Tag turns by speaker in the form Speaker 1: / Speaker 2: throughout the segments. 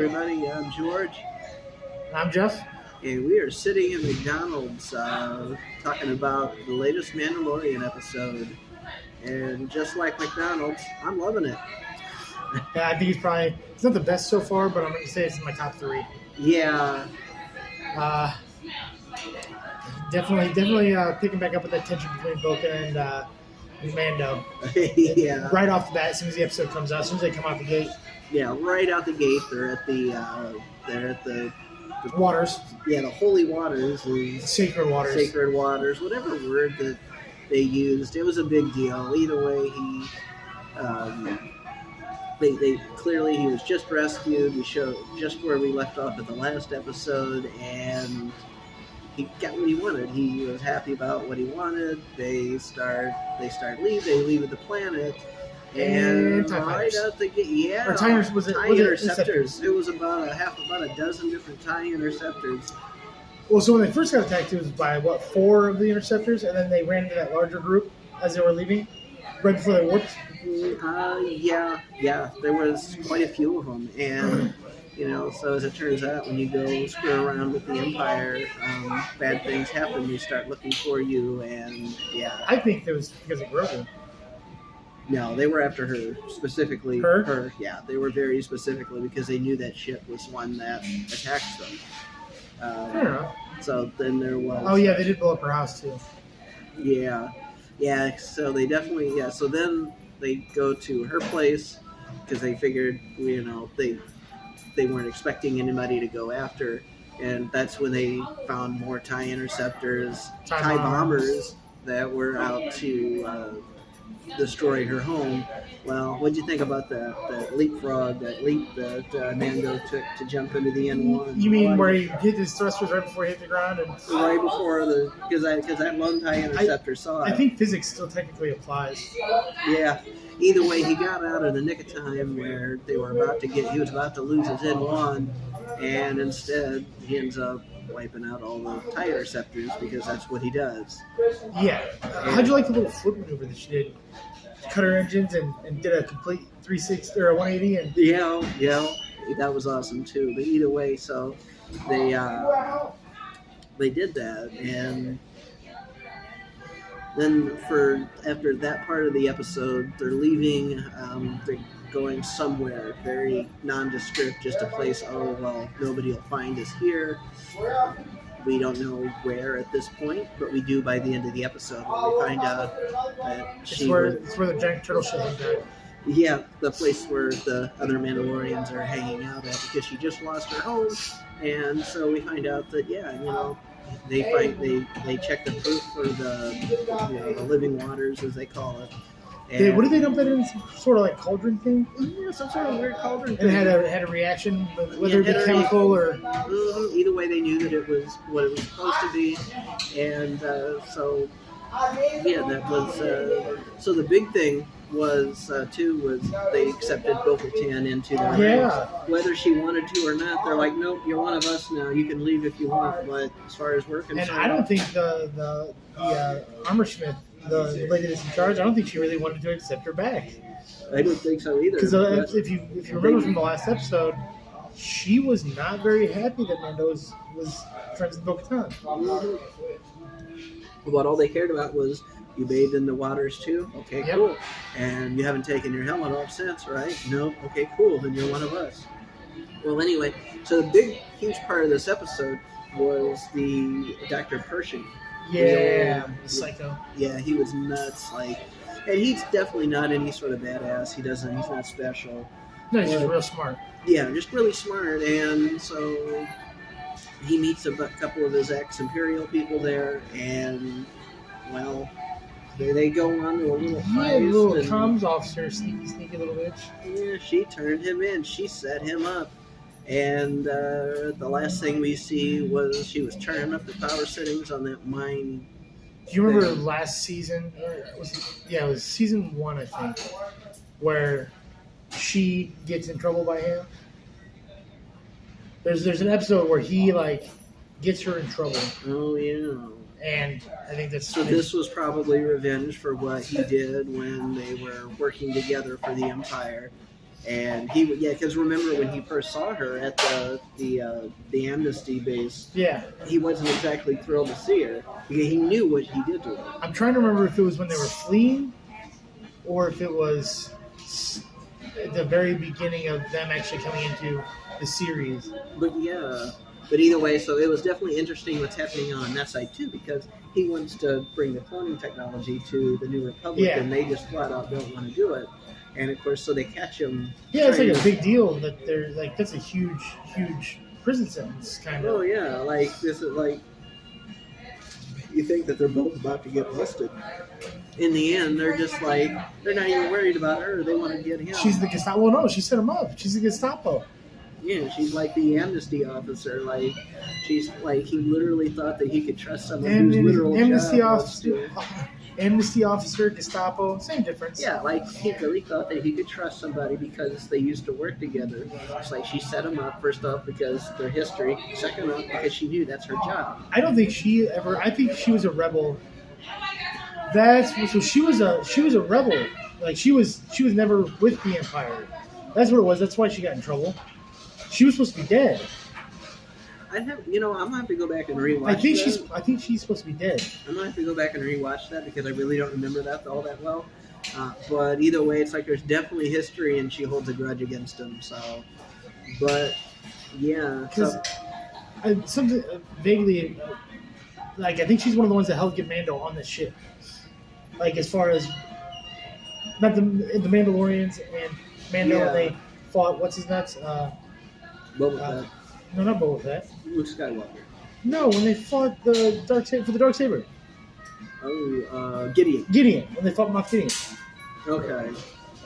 Speaker 1: everybody. I'm George.
Speaker 2: I'm Jeff.
Speaker 1: And we are sitting in McDonald's talking about the latest Mandalorian episode. And just like McDonald's, I'm loving it.
Speaker 2: Yeah, I think it's not the best so far, but I'm going to say it's in my top 3.
Speaker 1: Yeah.
Speaker 2: Definitely picking back up with that tension between Boca and Mando.
Speaker 1: Yeah.
Speaker 2: Right off the bat, as soon as the episode comes out, as soon as they come out the gate.
Speaker 1: Yeah, right out the gate, they're at the
Speaker 2: Waters.
Speaker 1: Yeah, the holy waters.
Speaker 2: Sacred waters.
Speaker 1: Sacred waters, whatever word that they used. It was a big deal. Either way, they clearly, he was just rescued. We showed just where we left off at the last episode, and he got what he wanted. He was happy about what he wanted. They leave the planet. And right out the gate, yeah.
Speaker 2: Or TIE interceptors.
Speaker 1: It was about a dozen different TIE interceptors.
Speaker 2: Well, so when they first got attacked, it was by 4 of the interceptors, and then they ran into that larger group as they were leaving, right before they warped.
Speaker 1: Yeah. There was quite a few of them, and so as it turns out, when you go screw around with the Empire, bad things happen. They start looking for you, and yeah.
Speaker 2: I think it was because of Grogu.
Speaker 1: No, they were after her specifically.
Speaker 2: Her?
Speaker 1: Yeah, they were very specifically because they knew that ship was one that attacked them.
Speaker 2: Fair enough.
Speaker 1: So then there was.
Speaker 2: Oh yeah, they did blow up her house too.
Speaker 1: Yeah. So they definitely So then they go to her place because they figured they weren't expecting anybody to go after, and that's when they found more TIE interceptors, TIE bombers that were out to destroy her home. Well, what'd you think about that leapfrog, that leap that Mando took to jump into the N1?
Speaker 2: You mean where he hit his thrusters right before he hit the ground?
Speaker 1: Right before because that lone TIE interceptor saw it.
Speaker 2: I think physics still technically applies.
Speaker 1: Yeah. Either way, he got out in the nick of time where he was about to lose his N1, and instead he ends up wiping out all the TIE interceptors because that's what he does.
Speaker 2: Yeah. How'd you like the little flip maneuver that she did? Cut her engines and did a complete 360 or a 180. And
Speaker 1: yeah, that was awesome too. But either way, so they did that, and then after that part of the episode, they're leaving. They're going somewhere very nondescript, just a place. Oh well, nobody will find us here. We don't know where at this point, but we do by the end of the episode when we find out that
Speaker 2: it's where the giant turtle ship died.
Speaker 1: Yeah, the place where the other Mandalorians are hanging out at because she just lost her home, and so we find out that they check the proof for the living waters, as they call it.
Speaker 2: And what did they dump that in? Some sort of like cauldron thing?
Speaker 1: Yeah, some sort of weird cauldron
Speaker 2: thing. And it had a reaction, whether it be chemical or.
Speaker 1: Either way, they knew that it was what it was supposed to be, and so that was. So the big thing was they accepted Bo-Katan into their ranks. Whether she wanted to or not, they're like, nope, you're one of us now. You can leave if you want, but as far as we're concerned,
Speaker 2: and I don't think the armor smith, the lady that's in charge, I don't think she really wanted to accept her back.
Speaker 1: I don't think so either.
Speaker 2: Because if you remember from the last episode, she was not very happy that Mando was friends with Bo-Katan.
Speaker 1: But all they cared about was, you bathed in the waters too? Okay,
Speaker 2: yep.
Speaker 1: Cool. And you haven't taken your helmet off since, right? No? Okay, cool. Then you're one of us. Well, anyway, so the big, huge part of this episode was the Dr. Pershing.
Speaker 2: Yeah, the psycho.
Speaker 1: Yeah, he was nuts. And he's definitely not any sort of badass. He's not special.
Speaker 2: No, he's just real smart.
Speaker 1: Yeah, just really smart. And so he meets a couple of his ex-Imperial people there, and, well, they go on to a little heist.
Speaker 2: Yeah, little comms officer, sneaky little bitch.
Speaker 1: Yeah, she turned him in. She set him up. And the last thing we see was she was turning up the power settings on that mine.
Speaker 2: Do you remember last season? It was season 1, I think, where she gets in trouble by him. There's an episode where he gets her in trouble.
Speaker 1: Oh yeah.
Speaker 2: And I think that's...
Speaker 1: So this was probably revenge for what he did when they were working together for the Empire. And because remember when he first saw her at the amnesty base,
Speaker 2: Yeah.
Speaker 1: he wasn't exactly thrilled to see her because he knew what he did to her.
Speaker 2: I'm trying to remember if it was when they were fleeing or if it was at the very beginning of them actually coming into the series.
Speaker 1: But either way, so it was definitely interesting what's happening on that side too, because he wants to bring the cloning technology to the New Republic,
Speaker 2: Yeah.
Speaker 1: and they just flat out don't want to do it. And of course, so they catch him.
Speaker 2: Yeah, it's like a big deal that they're like that's a huge prison sentence kind of.
Speaker 1: Oh yeah, like this is like you think that they're both about to get busted. In the end, they're just like they're not even worried about her. They want to get him.
Speaker 2: She's the Gestapo. Well, no, she set him up. She's the Gestapo.
Speaker 1: Yeah, she's like the amnesty officer. Like she's like he literally thought that he could trust someone who's literal
Speaker 2: amnesty officer, Gestapo, same difference.
Speaker 1: Yeah, like he really thought that he could trust somebody because they used to work together. It's like she set him up first off because their history, second off because she knew that's her job.
Speaker 2: I don't think she ever. I think she was a rebel. So she was a rebel. Like she was never with the Empire. That's what it was. That's why she got in trouble. She was supposed to be dead.
Speaker 1: I'm gonna have to go back and rewatch.
Speaker 2: I think she's supposed to be dead.
Speaker 1: I'm gonna have to go back and rewatch that because I really don't remember that all that well. But either way, it's like there's definitely history, and she holds a grudge against him. So, but yeah,
Speaker 2: because something vaguely, like I think she's one of the ones that helped get Mando on this ship. Like as far as not the Mandalorians and Mando,
Speaker 1: Yeah.
Speaker 2: they fought what's his nuts.
Speaker 1: Boba Fett.
Speaker 2: No, not Boba Fett.
Speaker 1: Luke Skywalker.
Speaker 2: No, when they fought the Dark Saber.
Speaker 1: Oh, Gideon.
Speaker 2: Gideon, when they fought Moff Gideon.
Speaker 1: Okay.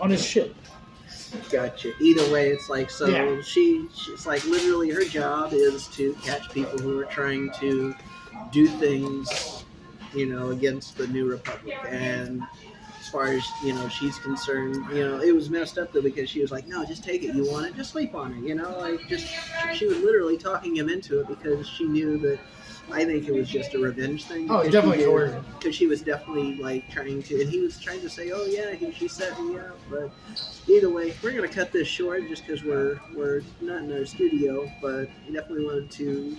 Speaker 2: On his ship.
Speaker 1: Gotcha. Either way, it's like so.
Speaker 2: Yeah.
Speaker 1: She's like literally her job is to catch people who are trying to do things, against the New Republic. And as far as she's concerned, it was messed up though because she was like, "No, just take it. You want it? Just sleep on it." She was literally talking him into it because she knew that. I think it was just a revenge thing.
Speaker 2: Oh, definitely coercion.
Speaker 1: Because she was definitely like trying to, and he was trying to say, "Oh yeah, she set me up." But either way, we're gonna cut this short just because we're not in our studio. But we definitely wanted to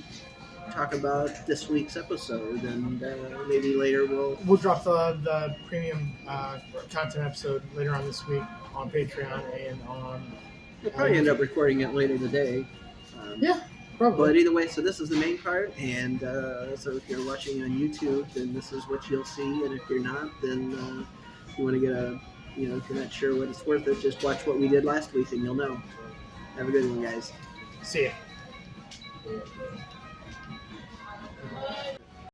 Speaker 1: talk about this week's episode, and maybe later we'll
Speaker 2: drop the premium content episode later on this week on Patreon and on.
Speaker 1: We'll probably end up recording it later today.
Speaker 2: Yeah. Probably.
Speaker 1: But either way, so this is the main part, and so if you're watching on YouTube, then this is what you'll see, and if you're not, then if you want to get if you're not sure what it's worth it, just watch what we did last week, and you'll know. Have a good one, guys.
Speaker 2: See ya.